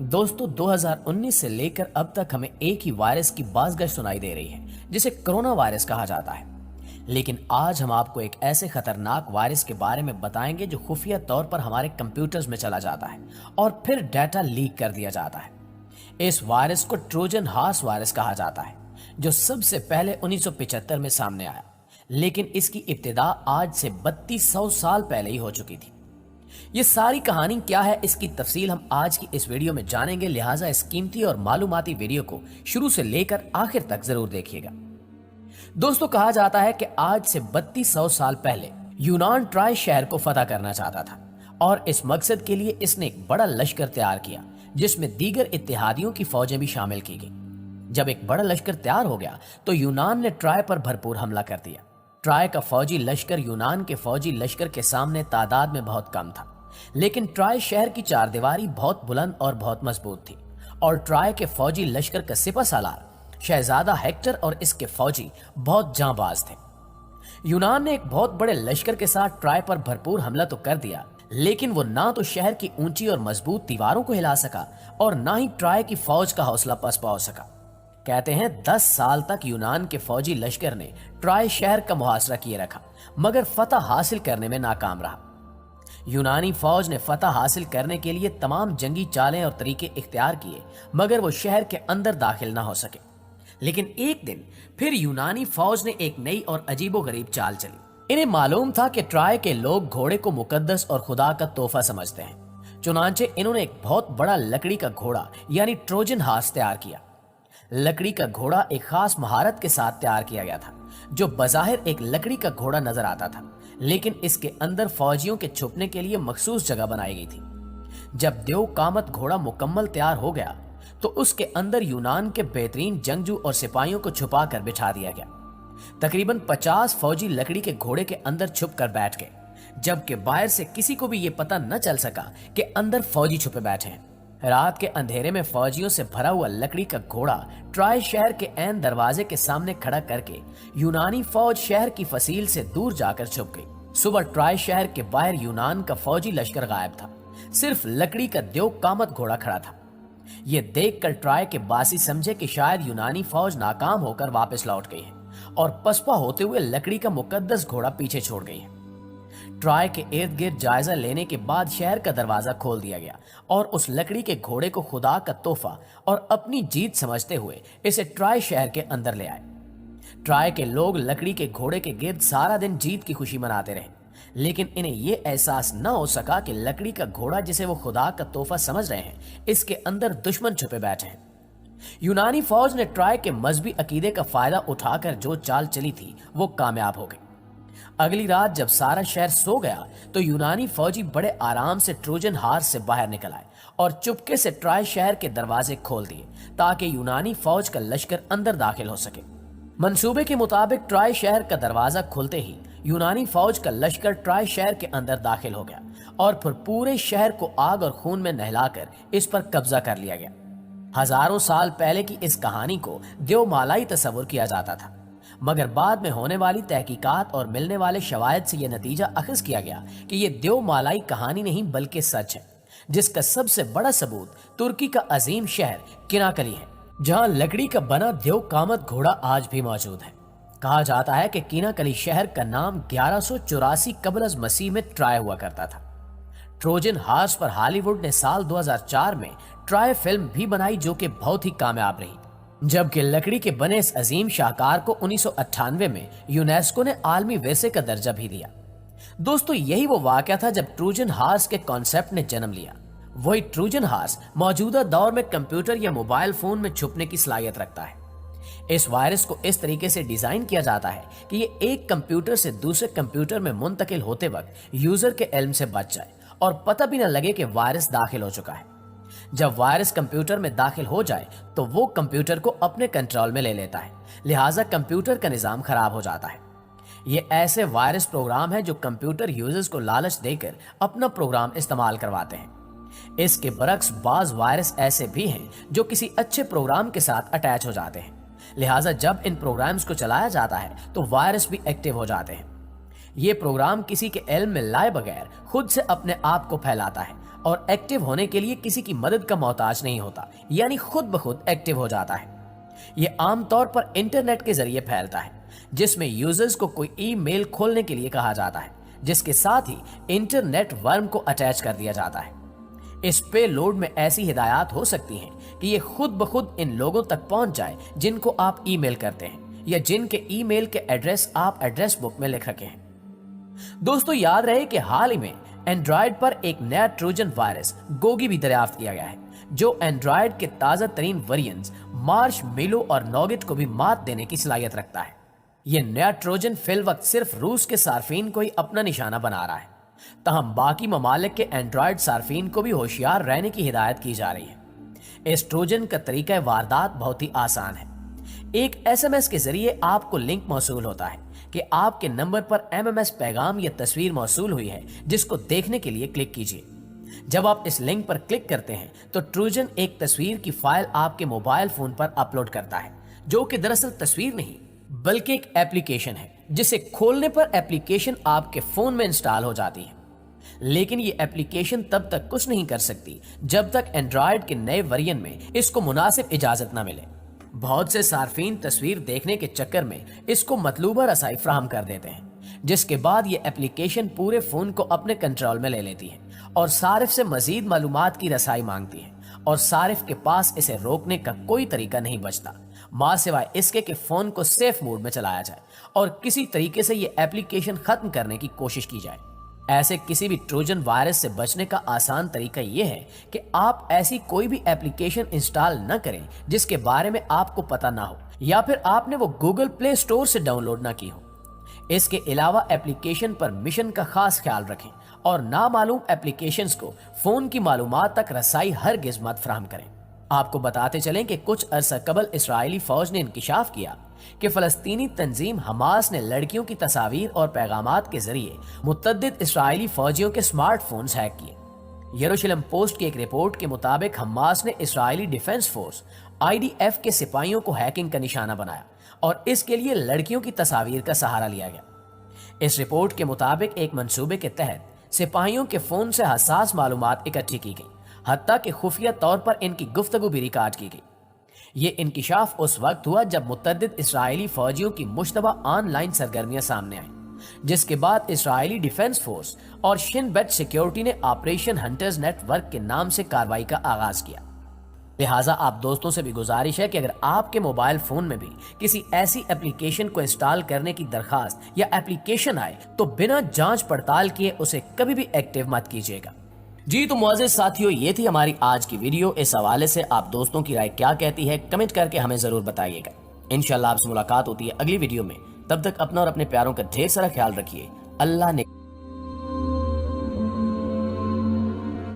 दोस्तों 2019 से लेकर अब तक हमें एक ही वायरस की बाज़गश सुनाई दे रही है जिसे कोरोना वायरस कहा जाता है। लेकिन आज हम आपको एक ऐसे खतरनाक वायरस के बारे में बताएंगे जो खुफिया तौर पर हमारे कंप्यूटर्स में चला जाता है और फिर डाटा लीक कर दिया जाता है। इस वायरस को ट्रोजन हॉर्स वायरस कहा जाता है जो सबसे पहले 1975 में सामने आया, लेकिन इसकी इब्तिदा आज से 3200 साल पहले ही हो चुकी थी। ये सारी कहानी क्या है, इसकी तफसील हम आज की इस वीडियो में जानेंगे, लिहाजा इस कीमती और मालूमाती वीडियो को शुरू से लेकर आखिर तक जरूर देखिएगा। दोस्तों, कहा जाता है कि आज से 3200 साल पहले यूनान ट्राय शहर को फतह करना चाहता था और इस मकसद के लिए इसने एक बड़ा लश्कर तैयार किया जिसमें दीगर इत्तेहादियों की फौजें भी शामिल की गई। जब एक बड़ा लश्कर तैयार हो गया तो यूनान ने ट्राय पर भरपूर हमला कर दिया। ट्राय का फौजी लश्कर यूनान के फौजी लश्कर के सामने तादाद में बहुत कम था, लेकिन ट्राय शहर की चारदीवारी बहुत बुलंद और बहुत मजबूत थी और ट्राय के फौजी लश्कर का सिपह सालार शहजादा हेक्टर और इसके फौजी बहुत जांबाज थे। यूनान ने एक बहुत बड़े लश्कर के साथ ट्राय पर भरपूर हमला तो कर दिया, लेकिन वो ना तो शहर की ऊंची और मजबूत दीवारों को हिला सका और ना ही ट्राय की फौज का हौसला पसपा हो सका। कहते हैं 10 साल तक यूनान के फौजी लश्कर ने ट्राय शहर का मुहासरा किए रखा, मगर फतह हासिल करने में नाकाम रहा। यूनानी फौज ने फतह हासिल करने के लिए तमाम जंगी चालें और तरीके इख्तियार किए, मगर वो शहर के अंदर दाखिल ना हो सके। लेकिन एक दिन फिर यूनानी फौज ने एक नई और अजीबोगरीब चाल चली। इन्हें मालूम था कि ट्राय के लोग घोड़े को मुकद्दस और खुदा का तोहफा समझते हैं, चुनांचे इन्होंने एक बहुत बड़ा लकड़ी का घोड़ा यानी ट्रोजन हॉर्स तैयार किया। लकड़ी का घोड़ा एक खास महारत के साथ तैयार किया गया था, जो बज़ाहिर एक लकड़ी का घोड़ा नजर आता था, लेकिन इसके अंदर फौजियों के छुपने के लिए मखसूस जगह बनाई गई थी। जब देव कामत घोड़ा मुकम्मल तैयार हो गया तो उसके अंदर यूनान के बेहतरीन जंगजू और सिपाहियों को छुपा कर बिठा दिया गया। तकरीबन 50 फौजी लकड़ी के घोड़े के अंदर छुप कर बैठ गए, जबकि बाहर से किसी को भी ये पता न चल सका कि अंदर फौजी छुपे बैठे हैं। रात के अंधेरे में फौजियों से भरा हुआ लकड़ी का घोड़ा ट्राय शहर के ऐन दरवाजे के सामने खड़ा करके यूनानी फौज शहर की फसील से दूर जाकर छुप गई। सुबह ट्राय शहर के बाहर यूनान का फौजी लश्कर गायब था, सिर्फ लकड़ी का देव कामत घोड़ा खड़ा था। ये देखकर ट्राय के बासी समझे कि शायद यूनानी फौज नाकाम होकर वापस लौट गई है और पसपा होते हुए लकड़ी का मुकद्दस घोड़ा पीछे छोड़ गई है। ट्राय के इर्द गिर्द जायजा लेने के बाद शहर का दरवाजा खोल दिया गया और उस लकड़ी के घोड़े को खुदा का तोहफा और अपनी जीत समझते हुए इसे ट्राय शहर के अंदर ले आए। ट्राय के लोग लकड़ी के घोड़े के गिर्द सारा दिन जीत की खुशी मनाते रहे, लेकिन इन्हें यह एहसास न हो सका कि लकड़ी का घोड़ा जिसे वो खुदा का तोहफा समझ रहे हैं, इसके अंदर दुश्मन छुपे बैठे हैं। यूनानी फौज ने ट्राय के मजहबी अकीदे का फायदा उठाकर जो चाल चली थी वो कामयाब हो गई। अगली रात जब सारा शहर सो गया तो यूनानी फौजी बड़े आराम से ट्रोजन हॉर्स से बाहर निकल आए और चुपके से ट्राय शहर के दरवाजे खोल दिए ताकि यूनानी फौज का लश्कर अंदर दाखिल हो सके। मंसूबे के मुताबिक ट्राय शहर का दरवाजा खुलते ही यूनानी फौज का लश्कर ट्राय शहर के अंदर दाखिल हो गया और फिर पूरे शहर को आग और खून में नहलाकर इस पर कब्जा कर लिया गया। हजारों साल पहले की इस कहानी को देवमालाई तस्वुर किया जाता था, मगर बाद में होने वाली तहकीकात और मिलने वाले शवाहिद से यह नतीजा अखज़ किया गया कि यह देवमालाई कहानी नहीं बल्कि सच है, जिसका सबसे बड़ा सबूत तुर्की का अजीम शहर किनाकली है, जहां लकड़ी का बना देव कामत घोड़ा आज भी मौजूद है। कहा जाता है कि किनाकली शहर का नाम 1184 कबल अज़ मसीह में ट्राय हुआ करता था। ट्रोजन हॉर्स पर हॉलीवुड ने साल 2004 में ट्राय फिल्म भी बनाई जो कि बहुत ही कामयाब रही, जबकि लकड़ी के बने इस अजीम शाहकार को 1998 में यूनेस्को ने आलमी विरसे का दर्जा भी दिया। दोस्तों, यही वो वाकया था जब ट्रोजन हॉर्स के कॉन्सेप्ट ने जन्म लिया। वही ट्रोजन हॉर्स मौजूदा दौर में कंप्यूटर या मोबाइल फोन में छुपने की सलाहियत रखता है। इस वायरस को इस तरीके से डिजाइन किया जाता है कि ये एक कंप्यूटर से दूसरे कंप्यूटर में मुंतकिल होते वक्त यूजर के इल्म से बच जाए और पता भी न लगे कि वायरस दाखिल हो चुका है। जब वायरस कंप्यूटर में दाखिल हो जाए तो वो कंप्यूटर को अपने कंट्रोल में ले लेता है, लिहाजा कंप्यूटर का निजाम खराब हो जाता है। ये ऐसे वायरस प्रोग्राम है जो कंप्यूटर यूजर्स को लालच देकर अपना प्रोग्राम इस्तेमाल करवाते हैं। इसके बरक्स बाज वायरस ऐसे भी हैं जो किसी अच्छे प्रोग्राम के साथ अटैच हो जाते हैं, लिहाजा जब इन प्रोग्राम्स को चलाया जाता है तो वायरस भी एक्टिव हो जाते हैं। ये प्रोग्राम किसी के इल्म में लाए बगैर खुद से अपने आप को फैलाता है और एक्टिव होने के लिए किसी की मदद का मोहताज नहीं होता, यानी खुद बखुद एक्टिव हो जाता है। ये आमतौर पर इंटरनेट के जरिए फैलता है, जिसमें यूजर्स को कोई ईमेल खोलने के लिए कहा जाता है, जिसके साथ ही इंटरनेट वर्म को अटैच कर दिया जाता है। इस पे लोड में ऐसी हिदायत हो सकती हैं कि ये खुद ब खुद इन लोगों तक पहुंच जाए जिनको आप ईमेल करते हैं या जिनके ईमेल के एड्रेस आप एड्रेस बुक में लिख रखे हैं। दोस्तों, याद रहे कि हाल ही में एंड्रॉयड पर एक नया ट्रोजन वायरस गोगी भी दरियाफ्त किया गया है, जो एंड्रॉयड के ताजा तरीन वेरिएंट्स मार्शमैलो और नॉगिट को भी मात देने की सलाहियत रखता है। यह नया ट्रोजन फिल वक्त सिर्फ रूस के सार्फिन को ही अपना निशाना बना रहा है, तहम बाकी ममालिक के एंड्रॉयड सार्फिन को भी होशियार रहने की हिदायत की जा रही है। इस ट्रोजन का तरीका वारदात बहुत ही आसान है। एक SMS के जरिए आपको लिंक मौसूल होता है कि आपके नंबर पर MMS पैगाम या तस्वीर मौसूल हुई है, जिसको देखने के लिए क्लिक कीजिए। जब आप इस लिंक पर क्लिक करते हैं तो ट्रोजन एक तस्वीर की फाइल आपके मोबाइल फोन पर अपलोड करता है, जो कि दरअसल तस्वीर नहीं बल्कि एक एप्लीकेशन है, जिसे खोलने पर एप्लीकेशन आपके फोन में इंस्टॉल हो जाती है। लेकिन ये एप्लीकेशन तब तक कुछ नहीं कर सकती जब तक एंड्रॉयड के नए वर्जन में इसको मुनासिब इजाजत न मिले। बहुत से सार्फिन तस्वीर देखने के चक्कर में इसको मतलूबा रसाई फ्राहम कर देते हैं, जिसके बाद ये एप्लीकेशन पूरे फोन को अपने कंट्रोल में ले लेती है और सारिफ से मजीद मालूमात की रसाई मांगती है, और सारिफ के पास इसे रोकने का कोई तरीका नहीं बचता मां सिवाय इसके कि फोन को सेफ मोड में चलाया जाए और किसी तरीके से ये एप्लीकेशन खत्म करने की कोशिश की जाए। ऐसे किसी भी ट्रोजन वायरस से बचने का आसान तरीका यह है कि आप ऐसी कोई भी एप्लीकेशन इंस्टॉल न करें जिसके बारे में आपको पता ना हो, या फिर आपने वो गूगल प्ले स्टोर से डाउनलोड ना की हो। इसके अलावा एप्लीकेशन परमिशन का खास ख्याल रखें और नामालूम एप्लीकेशंस को फोन की मालूमात तक रसाई हरगिज मत फराहम करें। आपको बताते चलें कि कुछ अरसा कबल इसराइली फौज ने इंकिशाफ किया कि फलस्तीनी तंजीम हमास ने लड़कियों की तस्वीर और पैगामात के जरिए मुतअद्दिद इसराइली फौजियों के स्मार्टफोन्स हैक किए। यरूशलेम पोस्ट की एक रिपोर्ट के मुताबिक हमास ने इसराइली डिफेंस फोर्स IDF के सिपाहियों को हैकिंग का निशाना बनाया और इसके लिए लड़कियों की तस्वीर का सहारा लिया गया। इस रिपोर्ट के मुताबिक एक मंसूबे के तहत सिपाहियों के फोन से हसास मालूमात इकट्ठी की गई, हत्ता कि खुफिया तौर पर इनकी गुफ्तगू भी रिकॉर्ड की गई। ये इंकिशाफ उस वक्त हुआ जब मुतअद्दिद इसराइली फौजियों की मुश्तबा ऑनलाइन सरगर्मियां सामने आई, जिसके बाद इसराइली डिफेंस फोर्स और शिन बेट सिक्योरिटी ने ऑपरेशन हंटर्स नेटवर्क के नाम से कार्रवाई का आगाज किया। लिहाजा आप दोस्तों से भी गुजारिश है कि अगर आपके मोबाइल फोन में भी किसी ऐसी एप्लीकेशन को इंस्टॉल करने की दरखास्त या एप्लीकेशन आए तो बिना जांच पड़ताल किए उसे कभी भी एक्टिव मत कीजिएगा। जी तो मुअज़्ज़िज़ साथियों, ये थी हमारी आज की वीडियो। इस हवाले से आप दोस्तों की राय क्या कहती है कमेंट करके हमें जरूर बताइएगा। इंशाल्लाह आपसे मुलाकात होती है अगली वीडियो में। तब तक अपना और अपने प्यारों का ढेर सारा ख्याल रखिए। अल्लाह ने